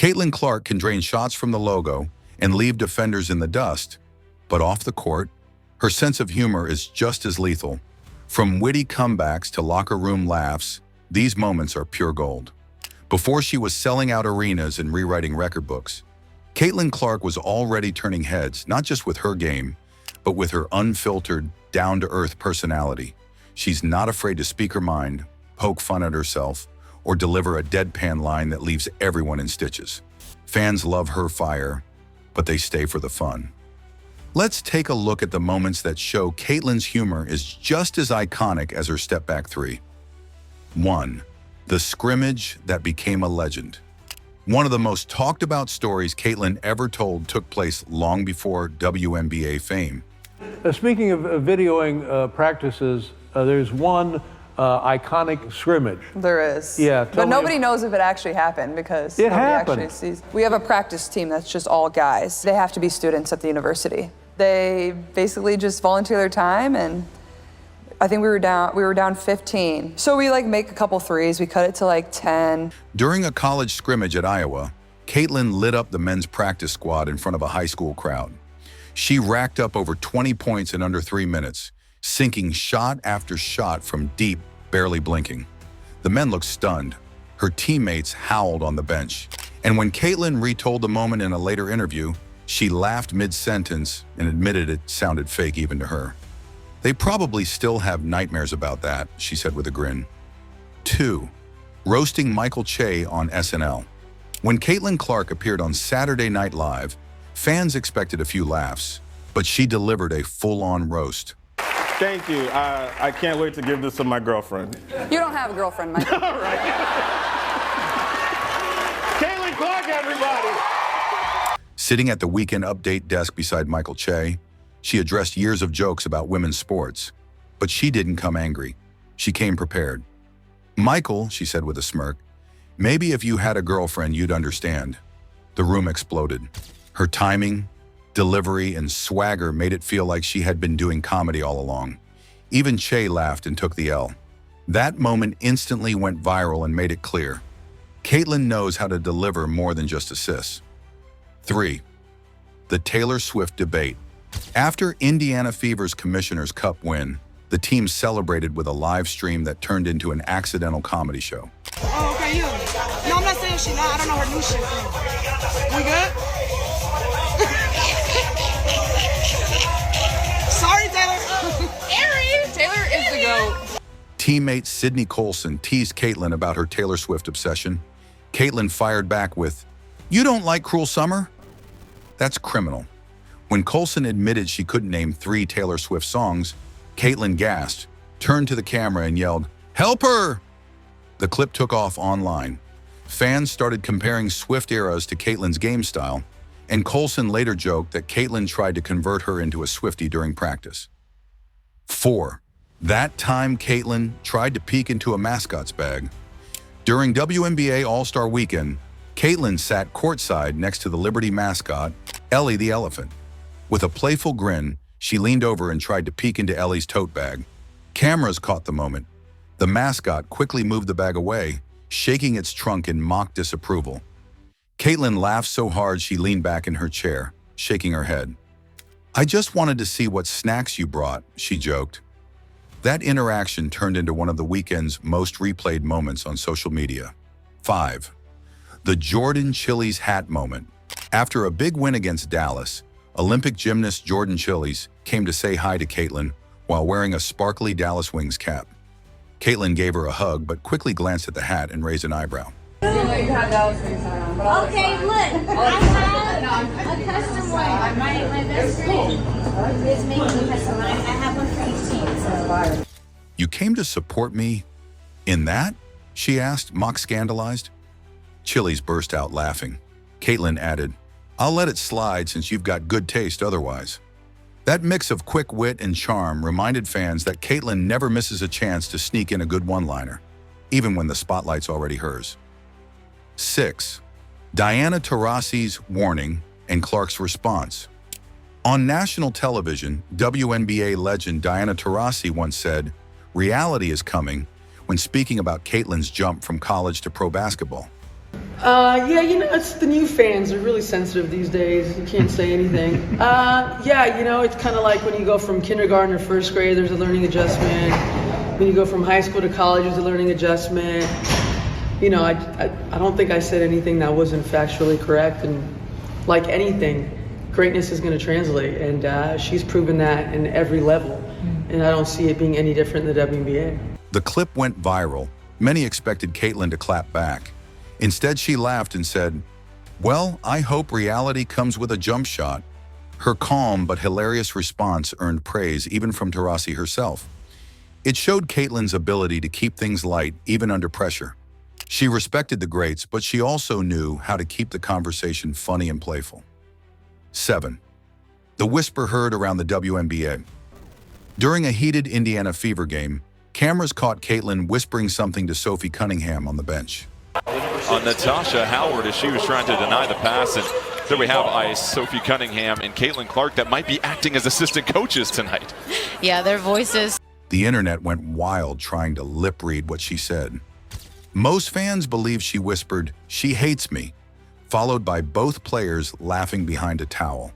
Caitlin Clark can drain shots from the logo and leave defenders in the dust, but off the court, her sense of humor is just as lethal. From witty comebacks to locker room laughs, these moments are pure gold. Before she was selling out arenas and rewriting record books, Caitlin Clark was already turning heads, not just with her game, but with her unfiltered, down-to-earth personality. She's not afraid to speak her mind, poke fun at herself, or deliver a deadpan line that leaves everyone in stitches. Fans love her fire, but they stay for the fun. Let's take a look at the moments that show Caitlin's humor is just as iconic as her step-back three. 1. The scrimmage that became a legend. One of the most talked-about stories Caitlin ever told took place long before WNBA fame. Speaking of videoing practices, there's one iconic scrimmage. There is. Yeah. But nobody knows if it actually happened because it nobody happened. Actually sees. We have a practice team that's just all guys. They have to be students at the university. They basically just volunteer their time, and I think we were down 15. So we make a couple threes, we cut it to 10. During a college scrimmage at Iowa, Caitlin lit up the men's practice squad in front of a high school crowd. She racked up over 20 points in under 3 minutes, sinking shot after shot from deep, barely blinking. The men looked stunned. Her teammates howled on the bench. And when Caitlin retold the moment in a later interview, she laughed mid-sentence and admitted it sounded fake even to her. They probably still have nightmares about that, she said with a grin. 2. Roasting Michael Che on SNL. When Caitlin Clark appeared on Saturday Night Live, fans expected a few laughs, but she delivered a full-on roast. Thank you. I can't wait to give this to my girlfriend. You don't have a girlfriend, Mike. All right. Caitlin Clark, everybody! Sitting at the Weekend Update desk beside Michael Che, she addressed years of jokes about women's sports, but she didn't come angry. She came prepared. Michael, she said with a smirk, maybe if you had a girlfriend, you'd understand. The room exploded. Her timing, delivery, and swagger made it feel like she had been doing comedy all along. Even Che laughed and took the L. That moment instantly went viral and made it clear. Caitlin knows how to deliver more than just assists. 3. The Taylor Swift debate. After Indiana Fever's Commissioner's Cup win, the team celebrated with a live stream that turned into an accidental comedy show. Oh, okay, you. No, I'm not saying she not. I don't know her new shit. We good? Sorry, Taylor. Taylor is the GOAT. Teammate Sydney Colson teased Caitlin about her Taylor Swift obsession. Caitlin fired back with, "You don't like Cruel Summer?" That's criminal. When Colson admitted she couldn't name 3 Taylor Swift songs, Caitlin gasped, turned to the camera and yelled, "Help her!" The clip took off online. Fans started comparing Swift eras to Caitlin's game style, and Colson later joked that Caitlin tried to convert her into a Swiftie during practice. 4. That time Caitlin tried to peek into a mascot's bag. During WNBA All-Star Weekend, Caitlin sat courtside next to the Liberty mascot, Ellie the elephant. With a playful grin, she leaned over and tried to peek into Ellie's tote bag. Cameras caught the moment. The mascot quickly moved the bag away, shaking its trunk in mock disapproval. Caitlin laughed so hard she leaned back in her chair, shaking her head. "I just wanted to see what snacks you brought," she joked. That interaction turned into one of the weekend's most replayed moments on social media. 5. The Jordan Chiles hat moment. After a big win against Dallas, Olympic gymnast Jordan Chiles came to say hi to Caitlin while wearing a sparkly Dallas Wings cap. Caitlin gave her a hug but quickly glanced at the hat and raised an eyebrow. Okay, look, I have a custom one. My best friend is making a custom one. I have one for each team. So. "You came to support me in that?" she asked, mock scandalized. Chiles burst out laughing. Caitlin added, "I'll let it slide since you've got good taste otherwise." That mix of quick wit and charm reminded fans that Caitlin never misses a chance to sneak in a good one-liner, even when the spotlight's already hers. 6. Diana Taurasi's warning and Clark's response. On national television, WNBA legend Diana Taurasi once said, "Reality is coming," when speaking about Caitlin's jump from college to pro basketball. Yeah, it's the new fans. They're really sensitive these days. You can't say anything. Yeah, it's kind of like when you go from kindergarten or first grade, there's a learning adjustment. When you go from high school to college, there's a learning adjustment. I don't think I said anything that wasn't factually correct. And like anything, greatness is going to translate. And she's proven that in every level. And I don't see it being any different in the WNBA. The clip went viral. Many expected Caitlin to clap back. Instead, she laughed and said, "Well, I hope reality comes with a jump shot." Her calm but hilarious response earned praise even from Taurasi herself. It showed Caitlin's ability to keep things light even under pressure. She respected the greats, but she also knew how to keep the conversation funny and playful. 7. The whisper heard around the WNBA. During a heated Indiana Fever game, cameras caught Caitlin whispering something to Sophie Cunningham on the bench. On Natasha Howard as she was trying to deny the pass. And there we have ice, Sophie Cunningham and Caitlin Clark that might be acting as assistant coaches tonight. Yeah, their voices. The internet went wild trying to lip read what she said. Most fans believe she whispered, "She hates me," followed by both players laughing behind a towel.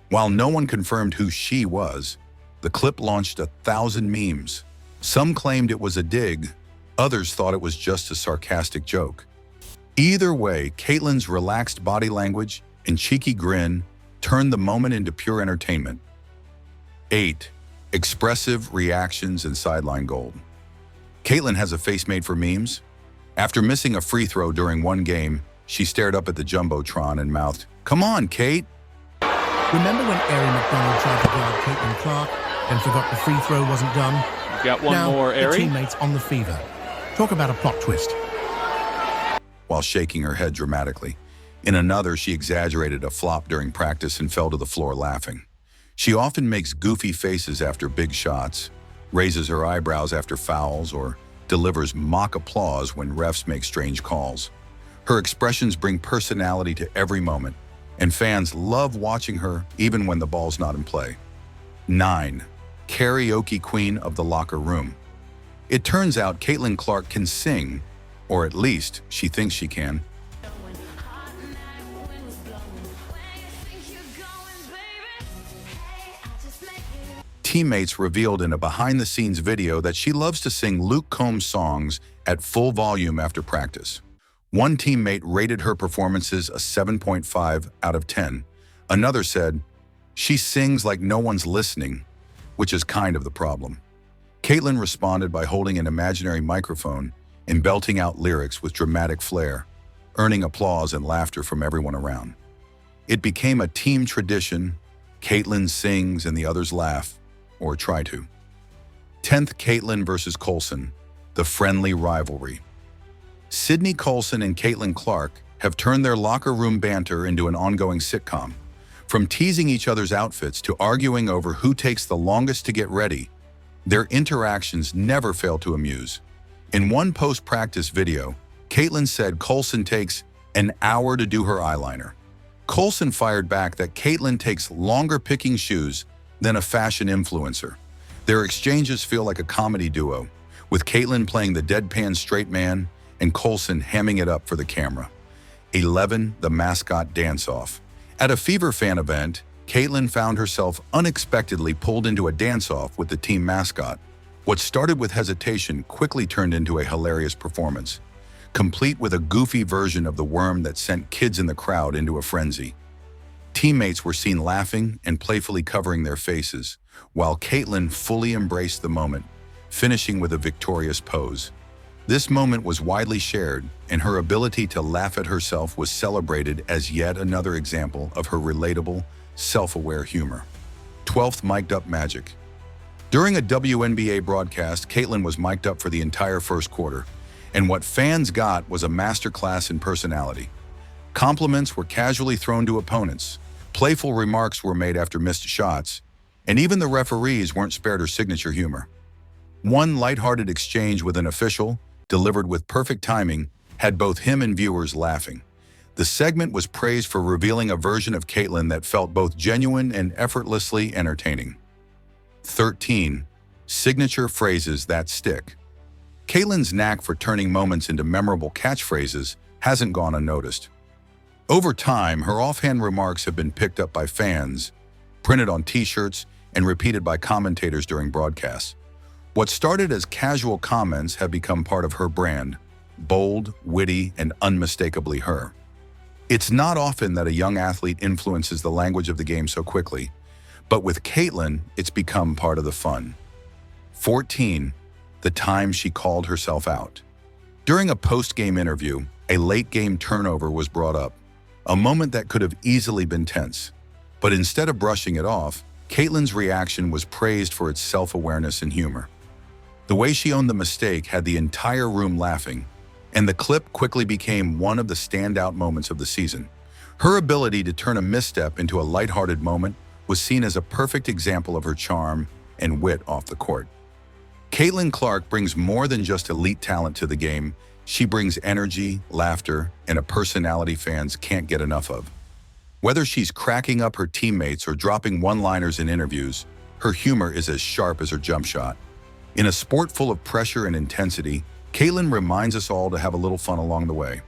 While no one confirmed who she was, the clip launched 1,000 memes. Some claimed it was a dig, others thought it was just a sarcastic joke. Either way, Caitlin's relaxed body language and cheeky grin turned the moment into pure entertainment. 8. Expressive reactions and sideline gold. Caitlin has a face made for memes. After missing a free throw during one game, she stared up at the Jumbotron and mouthed, "Come on, Kate." Remember when Erin McDonald tried to guard Caitlin Clark and forgot the free throw wasn't done? Got one now, more, the Erin. teammates on the Fever. Talk about a plot twist. While shaking her head dramatically. In another, she exaggerated a flop during practice and fell to the floor laughing. She often makes goofy faces after big shots, raises her eyebrows after fouls, or delivers mock applause when refs make strange calls. Her expressions bring personality to every moment, and fans love watching her even when the ball's not in play. 9. Karaoke queen of the locker room. It turns out Caitlin Clark can sing, or at least she thinks she can. Teammates revealed in a behind-the-scenes video that she loves to sing Luke Combs songs at full volume after practice. One teammate rated her performances a 7.5 out of 10. Another said, "She sings like no one's listening," which is kind of the problem. Caitlin responded by holding an imaginary microphone and belting out lyrics with dramatic flair, earning applause and laughter from everyone around. It became a team tradition. Caitlin sings and the others laugh, or try to. 10th, Caitlin versus Colson, the friendly rivalry. Sydney Colson and Caitlin Clark have turned their locker room banter into an ongoing sitcom. From teasing each other's outfits to arguing over who takes the longest to get ready, their interactions never fail to amuse. In one post-practice video, Caitlin said Colson takes an hour to do her eyeliner. Colson fired back that Caitlin takes longer picking shoes than a fashion influencer. Their exchanges feel like a comedy duo, with Caitlin playing the deadpan straight man and Colson hamming it up for the camera. 11. The mascot dance-off. At a Fever fan event, Caitlin found herself unexpectedly pulled into a dance-off with the team mascot. What started with hesitation quickly turned into a hilarious performance, complete with a goofy version of the worm that sent kids in the crowd into a frenzy. Teammates were seen laughing and playfully covering their faces, while Caitlin fully embraced the moment, finishing with a victorious pose. This moment was widely shared, and her ability to laugh at herself was celebrated as yet another example of her relatable, self-aware humor. 12th, mic'd up magic. During a WNBA broadcast, Caitlin was mic'd up for the entire first quarter, and what fans got was a masterclass in personality. Compliments were casually thrown to opponents, playful remarks were made after missed shots, and even the referees weren't spared her signature humor. One lighthearted exchange with an official, delivered with perfect timing, had both him and viewers laughing. The segment was praised for revealing a version of Caitlin that felt both genuine and effortlessly entertaining. 13. Signature phrases that stick. Caitlin's knack for turning moments into memorable catchphrases hasn't gone unnoticed. Over time, her offhand remarks have been picked up by fans, printed on t-shirts, and repeated by commentators during broadcasts. What started as casual comments have become part of her brand, bold, witty, and unmistakably her. It's not often that a young athlete influences the language of the game so quickly, but with Caitlin, it's become part of the fun. 14, the time she called herself out. During a post-game interview, a late-game turnover was brought up, a moment that could have easily been tense. But instead of brushing it off, Caitlin's reaction was praised for its self-awareness and humor. The way she owned the mistake had the entire room laughing, and the clip quickly became one of the standout moments of the season. Her ability to turn a misstep into a lighthearted moment was seen as a perfect example of her charm and wit off the court. Caitlin Clark brings more than just elite talent to the game. She brings energy, laughter, and a personality fans can't get enough of. Whether she's cracking up her teammates or dropping one-liners in interviews, her humor is as sharp as her jump shot. In a sport full of pressure and intensity, Caitlin reminds us all to have a little fun along the way.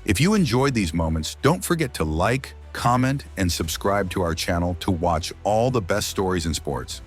If you enjoyed these moments, don't forget to like, comment, and subscribe to our channel to watch all the best stories in sports.